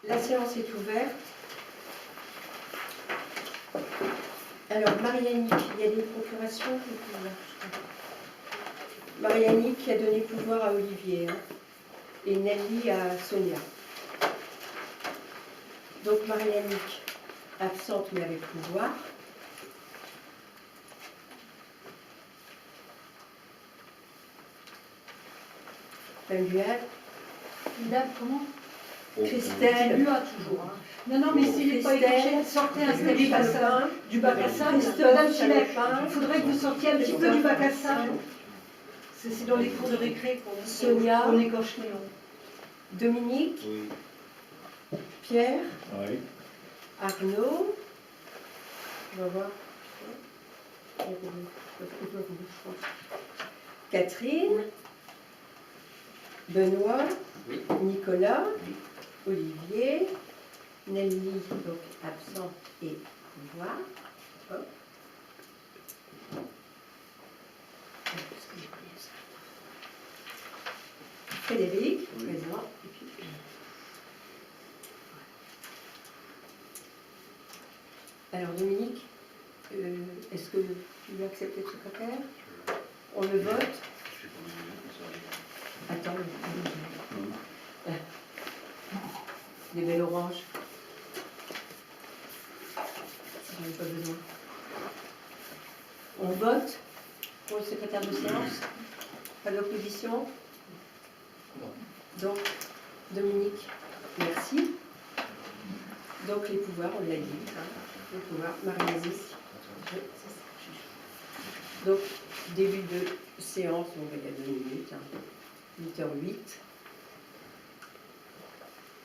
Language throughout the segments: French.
La séance est ouverte. Alors, Marianne, il y a des procurations. Marianne qui a donné pouvoir à Olivier, hein, et Nelly à Sonia. Donc, Marianne absente mais avec pouvoir. Samuel. Dame, comment? Christelle. Lui a toujours. Hein. Non, non, mais s'il n'est pas écorché, sortez un peu du bac à sable. Madame Chilek, il faudrait que vous sortiez un petit peu du bac à sable. C'est dans les cours de récré qu'on écorche les noms. Dominique. Oui. Pierre. Oui. Arnaud. On va voir. Catherine. Oui. Benoît. Oui. Nicolas. Oui. Olivier. Nelly, donc absent et pouvoir. Hop. Frédéric, Oui. présent. Et puis, alors Dominique, est-ce que tu veux accepter le secrétaire? On le vote. Je sais pas, Attends, des belles oranges. Si j'en ai pas besoin. On vote pour le secrétaire de séance. Pas d'opposition? Non. Donc, Dominique, merci. Donc, les pouvoirs, on l'a dit. Hein, les pouvoirs, Marie-Aziz. Donc, début de séance, on va y aller 2 minutes, hein, 8h08.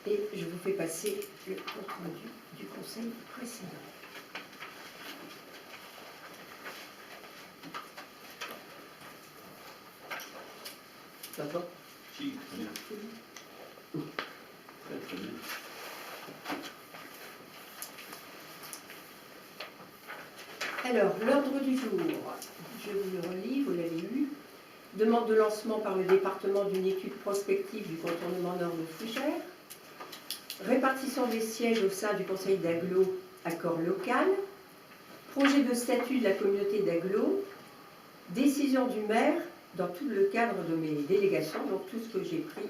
Et je vous fais passer le compte rendu du conseil précédent. Ça va? Si, très bien. Très bien. Alors, l'ordre du jour, je vous le relis, vous l'avez eu. Demande de lancement par le département d'une étude prospective du contournement nord de Fougères. Répartition des sièges au sein du conseil d'agglo, accord local. Projet de statut de la communauté d'agglo. Décision du maire dans tout le cadre de mes délégations, donc tout ce que j'ai pris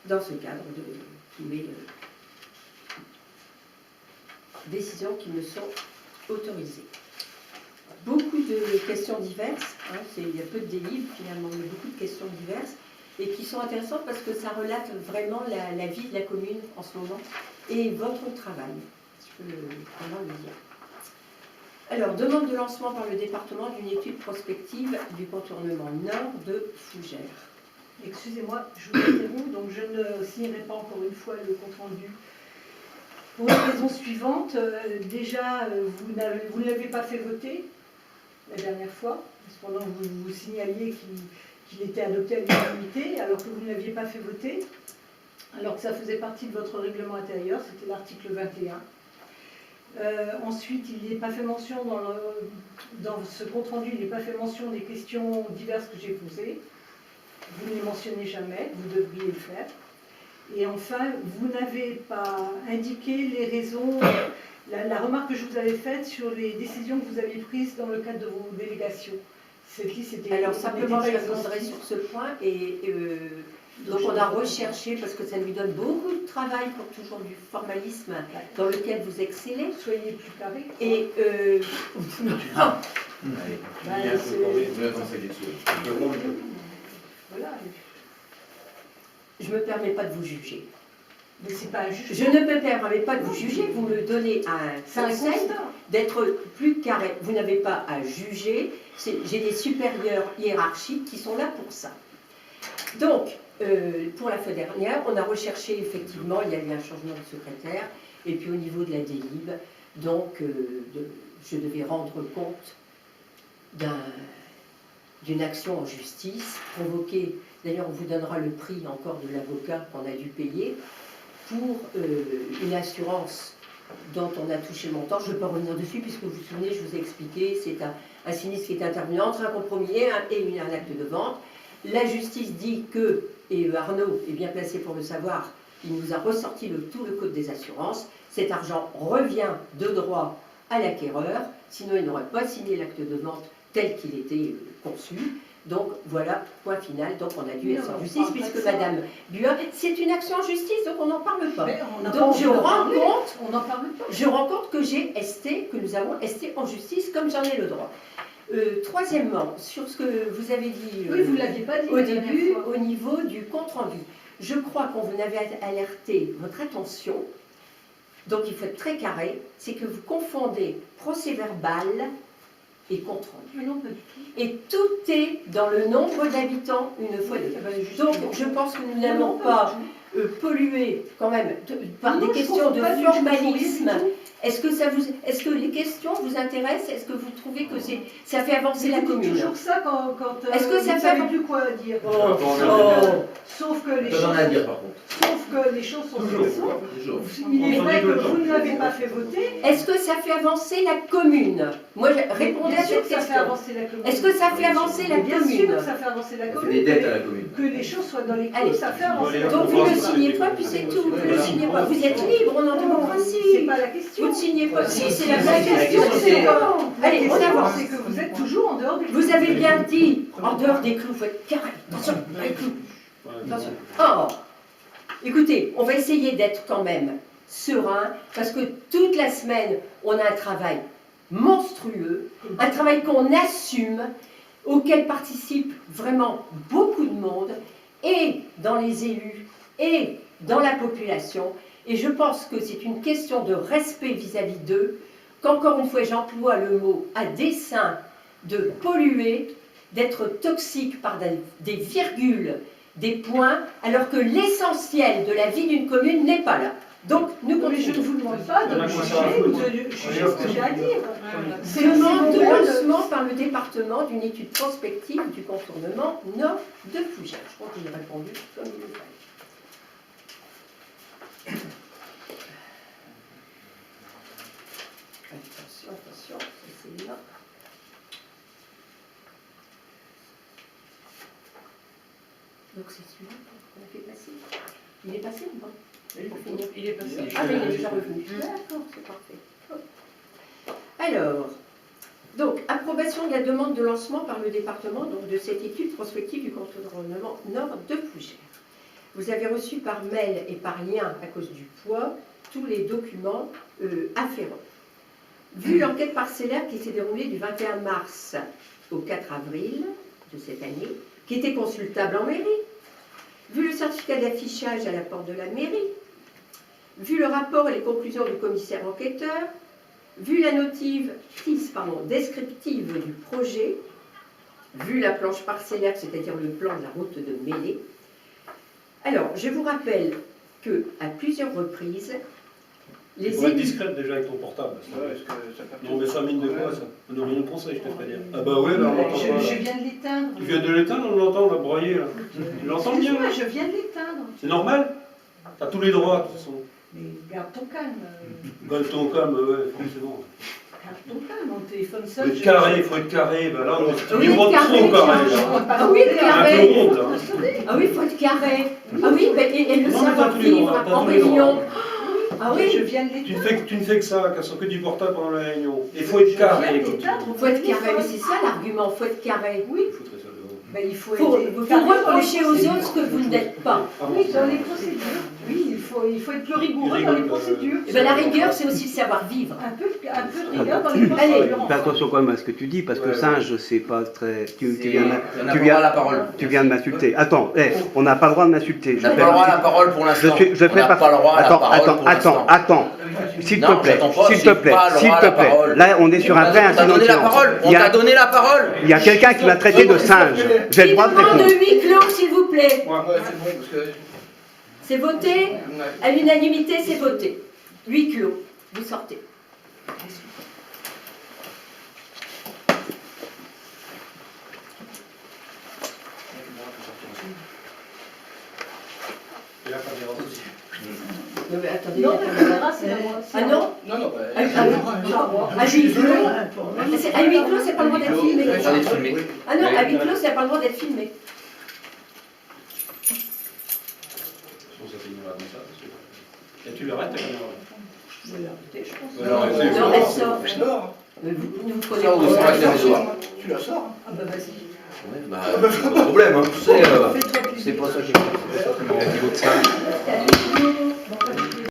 dans ce cadre de mes décisions qui me sont autorisées. Beaucoup de questions diverses, hein, il y a peu de délivres finalement, il y a beaucoup de questions diverses et qui sont intéressantes parce que ça relate vraiment la vie de la commune en ce moment et votre travail, je peux vraiment le dire. Alors, demande de lancement par le département d'une étude prospective du contournement nord de Fougères. Excusez-moi, je vous interromps, donc je ne signerai pas encore une fois le compte-rendu. Pour la raison suivante, déjà, vous ne l'avez pas fait voter la dernière fois. Cependant, vous signaliez qu'il était adopté à l'unanimité, alors que vous ne l'aviez pas fait voter, alors que ça faisait partie de votre règlement intérieur, c'était l'article 21. Ensuite, il n'est pas fait mention dans ce compte-rendu, il n'est pas fait mention des questions diverses que j'ai posées. Vous ne les mentionnez jamais, vous devriez le faire. Et enfin, vous n'avez pas indiqué les raisons, la remarque que je vous avais faite sur les décisions que vous aviez prises dans le cadre de vos délégations. Cette liste était. Alors simplement, je répondrai sur ce point et donc on a recherché, parce que ça lui donne beaucoup de travail pour toujours du formalisme dans lequel vous excellez. Soyez plus carré. Et Voilà. je ne me permets pas de vous juger. Mais c'est pas un jugement. Je ne me permets pas de vous juger, vous me donnez un conseil d'être plus carré. Vous n'avez pas à juger, j'ai des supérieurs hiérarchiques qui sont là pour ça. Donc, pour la fois dernière, on a recherché effectivement, il y a eu un changement de secrétaire, et puis au niveau de la délib, donc je devais rendre compte d'une action en justice, provoquée, d'ailleurs on vous donnera le prix encore de l'avocat qu'on a dû payer, pour une assurance dont on a touché le montant. Je ne vais pas revenir dessus puisque vous vous souvenez, je vous ai expliqué, c'est un sinistre qui est intervenu entre un compromis et un acte de vente. La justice dit que, et Arnaud est bien placé pour le savoir, il nous a ressorti tout le code des assurances. Cet argent revient de droit à l'acquéreur, sinon il n'aurait pas signé l'acte de vente tel qu'il était conçu. Donc voilà, point final, donc on a dû être en justice, puisque Madame Buin, c'est une action en justice, donc on n'en parle pas. Mais on n'a pas Donc envie d'en parler. On n'en parle pas. je rends compte que nous avons esté en justice comme j'en ai le droit. Troisièmement, sur ce que vous avez dit Oui, vous ne l'aviez pas dit au la dernière début, fois. au niveau du compte-rendu, je crois qu'on vous avait alerté votre attention, donc il faut être très carré, c'est que vous confondez procès-verbal et compte-rendu. Mais non, pas du tout. Et tout est dans le nombre d'habitants une fois de Eh ben, Donc justement. je pense que nous Non, n'allons non, pas du tout. polluer quand même par Non, des je questions comprends de pas du tout, formalisme. du tout. Est-ce que les questions vous intéressent? Est-ce que vous trouvez que ça fait avancer la Vous dites commune? toujours ça quand Est-ce que ça vous fait savez avan- plus quoi dire. Sauf que les T'en choses, as à dire par contre. sauf que les choses sont ce qu'elles sont. Toujours. Il est On vrai dit que tout le temps. vous ne l'avez pas fait voter. Est-ce que ça fait avancer la commune? Moi, répondez Bien à sûr cette que ça fait question. avancer la commune. Est-ce que ça fait avancer la Mais bien sûr commune? que ça fait avancer la On fait commune. des dettes à la commune. Que les choses soient dans les Allez. clous, ça fait avancer la Donc commune. vous ne signez pas, puis c'est tout. Vous ne signez pas. Vous êtes libre, on est en C'est démocratie. pas la question. Vous ne signez pas. Si, c'est Si, la si, vraie c'est la question. question, c'est c'est- quoi Allez, on avance. C'est que vous êtes toujours en dehors des clous. Vous avez bien dit, en dehors des clous, il faut être carré. Attention, dans les clous. Attention. Oh, écoutez, on va essayer d'être quand même serein, parce que toute la semaine, on a un travail monstrueux, un travail qu'on assume, auquel participe vraiment beaucoup de monde, et dans les élus, et dans la population. Et je pense que c'est une question de respect vis-à-vis d'eux, qu'encore une fois j'emploie le mot à dessein de polluer, d'être toxique par des virgules, des points, alors que l'essentiel de la vie d'une commune n'est pas là. Donc, nous Mais je ne continuons. vous demande pas de me juger ou de juger ce que j'ai à dire. C'est Demande de mon rôle. lancement par le département d'une étude prospective du contournement nord de Fougères. Je crois que j'ai répondu comme il le fallait. Attention, attention, ça, c'est là. Donc c'est celui-là qu'on a fait passer. Il est passé ou pas? Il est passé. Ah, mais il est déjà revenu. D'accord, c'est parfait. Alors, donc, approbation de la demande de lancement par le département donc, de cette étude prospective du contournement nord de Fougères. Vous avez reçu par mail et par lien, à cause du poids, tous les documents afférents. Vu l'enquête parcellaire qui s'est déroulée du 21 mars au 4 avril de cette année, qui était consultable en mairie, vu le certificat d'affichage à la porte de la mairie, vu le rapport et les conclusions du commissaire enquêteur, vu la notice descriptive du projet, vu la planche parcellaire, c'est-à-dire le plan de la route de Mêlée. Alors, je vous rappelle qu'à plusieurs reprises, les Pour être élus... discrète déjà avec ton portable. Ouais, parce que ça capte. Non mais ça mine de quoi ça? On n'a rien conseil, je te préviens. Ah bah ouais, là on l'entend pas. Je Là. viens de l'éteindre. Tu viens de l'éteindre, on l'entend, on l'a broyé là. Tu l'entends bien Excuse-moi, là? je viens de l'éteindre. C'est normal? T'as tous les droits de toute façon. Mais garde ton calme. Garde ton calme, ouais, forcément. Garde ton calme, mon téléphone Faut sonne. être carré, il faut être carré. Bah là on est Oui, trop carré, carré tiens. là. Ah oui, Un carré. peu honte là. Ah oui, il faut être carré. Ah oui, ben, et le Non, mais t'as tous les savoir-vivre droits, t'as en tous les droits. réunion. Ah Oui, je oui, viens de l'éteindre. Tu ne fais que ça, qu'elles sont que du portable pendant la réunion. Il faut être carré. Je viens comme tu d'éteindre dis. il faut être carré. Mais c'est ça l'argument, il faut être carré. Oui, Il faudrait ça dehors. ben, il faut Vous être carré dans les reprochez aux autres ce que vous n'êtes pas. Ah bon, Oui, dans les procédures. Oui, il faut être plus rigoureux dans les procédures. Et ben, la rigueur, c'est aussi le savoir-vivre. Un peu de rigueur dans les Allez. procédures. Fais attention quand même à ce que tu dis, parce que Ouais. singe, c'est pas très. Tu C'est- viens, on n'a tu pas viens- la parole. tu viens de m'insulter. Attends, on n'a pas le droit de m'insulter. On n'a pas le droit à la parole pour l'instant. Je On fais n'a pas. pas le droit à la Attends, parole attends, pour l'instant. attends. S'il Non, te plaît, j'attends pas, s'il j'ai te plaît, pas le s'il droit à te la plaît. parole. Là, on est sur un vrai On t'a incident de donné la silence. parole. On Il y t'a a, donné la parole. il y a quelqu'un qui m'a traité de singe. J'ai le droit de Demande de répondre. huis clos, s'il vous plaît. Ouais, c'est bon, parce que. C'est voté. À l'unanimité, c'est voté. Huis clos. Vous sortez. Et là, pas bien aussi. Non, mais attendez. Non, la mais caméra. la caméra, c'est à moi. Ah non Non, non, bah. À huis clos. À huis clos, c'est pas le droit d'être filmé. J'en ai filmé. Ah non, à huis clos, c'est pas le droit d'être filmé. Sinon, ça finira comme ça. Et tu l'arrêtes ta caméra. Je vais l'arrêter, je pense. Alors, arrêtez. Non, elle sort. Je sors. Vous prenez Ça, vous pas- savez. Je sors. Tu la sors. Ah bah vas-y. Ouais, bah, pas de problème, hein. Tu sais, Fais-toi plaisir. c'est pas ça qui est. Niveau de ça.